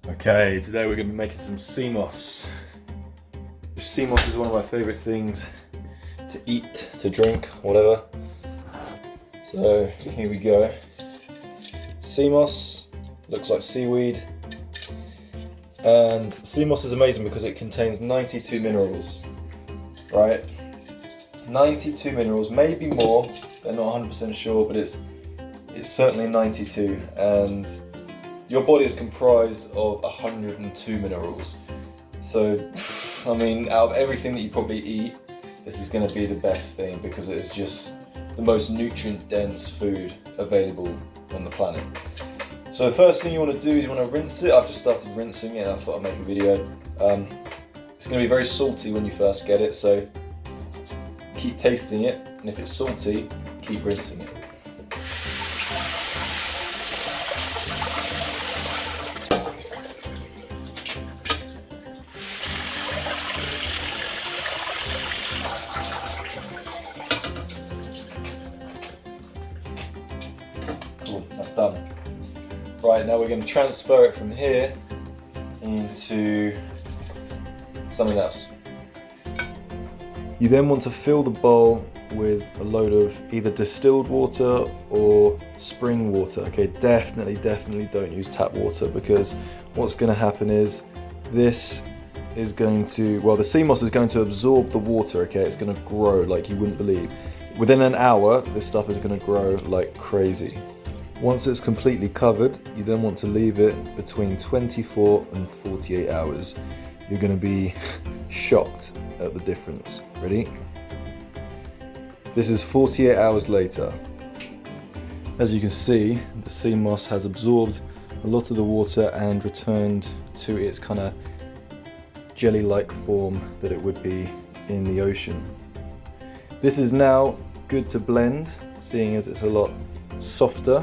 Okay, today we're going to be making some SEAMOSS. SEAMOSS is one of my favourite things to eat, to drink, whatever. So here we go. SEAMOSS looks like seaweed, and SEAMOSS is amazing because it contains 92 minerals, right? 92 minerals, maybe more, they're not 100% sure, but it's certainly 92, and your body is comprised of 102 minerals. So, I mean, out of everything that you probably eat, this is going to be the best thing because it is just the most nutrient-dense food available on the planet. So the first thing you want to do is you want to rinse it. I've just started rinsing it. I thought I'd make a video. It's going to be very salty when you first get it, so keep tasting it, and if it's salty, keep rinsing it. Cool, that's done. Right, now we're going to transfer it from here into something else. You then want to fill the bowl with a load of either distilled water or spring water. Okay, definitely don't use tap water, because what's going to happen is this is going to, well, the SEAMOSS is going to absorb the water, okay? It's going to grow like you wouldn't believe. Within an hour, this stuff is going to grow like crazy. Once it's completely covered, you then want to leave it between 24 and 48 hours. You're going to be shocked at the difference. Ready? This is 48 hours later. As you can see, the SEAMOSS has absorbed a lot of the water and returned to its kind of jelly-like form that it would be in the ocean. This is now good to blend, seeing as it's a lot softer,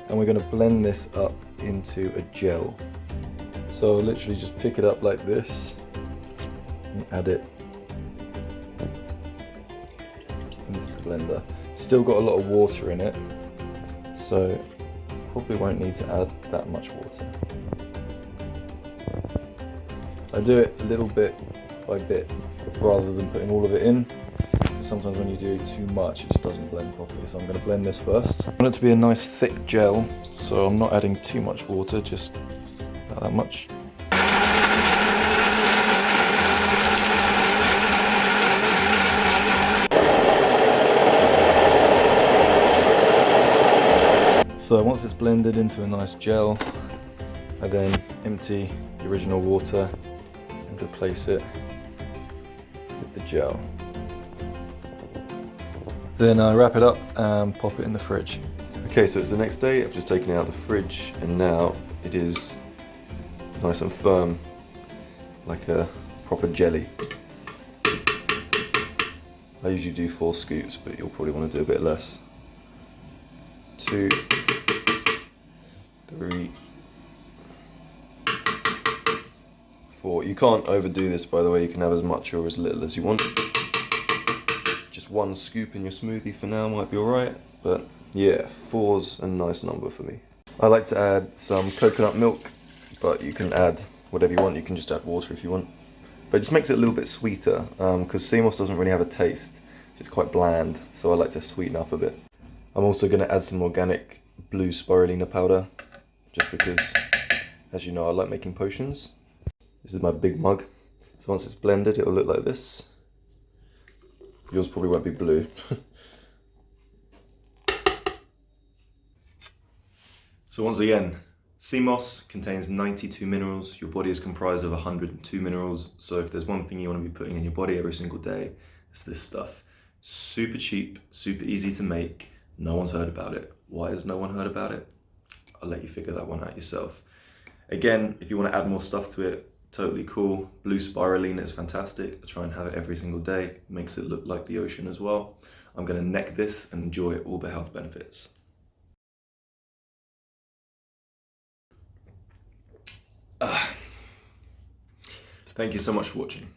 and we're going to blend this up into a gel. So I'll literally just pick it up like this and add it into the blender. Still got a lot of water in it, so probably won't need to add that much water. I do it a little bit by bit rather than putting all of it in. Sometimes when you do too much, it just doesn't blend properly. So I'm going to blend this first. I want it to be a nice thick gel, so I'm not adding too much water, just about that much. So once it's blended into a nice gel, I then empty the original water and replace it with the gel. Then I wrap it up and pop it in the fridge. Okay, so it's the next day. I've just taken it out of the fridge, and now it is nice and firm, like a proper jelly. I usually do 4 scoops, but you'll probably want to do a bit less. 2, 3, 4. You can't overdo this, by the way. You can have as much or as little as you want. Just 1 scoop in your smoothie for now might be alright, but yeah, 4's a nice number for me. I like to add some coconut milk, but you can add whatever you want. You can just add water if you want. But it just makes it a little bit sweeter, because SEAMOSS doesn't really have a taste. It's quite bland, so I like to sweeten up a bit. I'm also going to add some organic blue spirulina powder, just because, as you know, I like making potions. This is my big mug. So once it's blended, it'll look like this. Yours probably won't be blue. So once again, SEAMOSS contains 92 minerals. Your body is comprised of 102 minerals. So if there's one thing you want to be putting in your body every single day, it's this stuff. Super cheap, super easy to make. No one's heard about it. Why has no one heard about it? I'll let you figure that one out yourself. Again, if you want to add more stuff to it, totally cool. Blue spirulina is fantastic. I try and have it every single day. Makes it look like the ocean as well. I'm going to neck this and enjoy all the health benefits. Thank you so much for watching.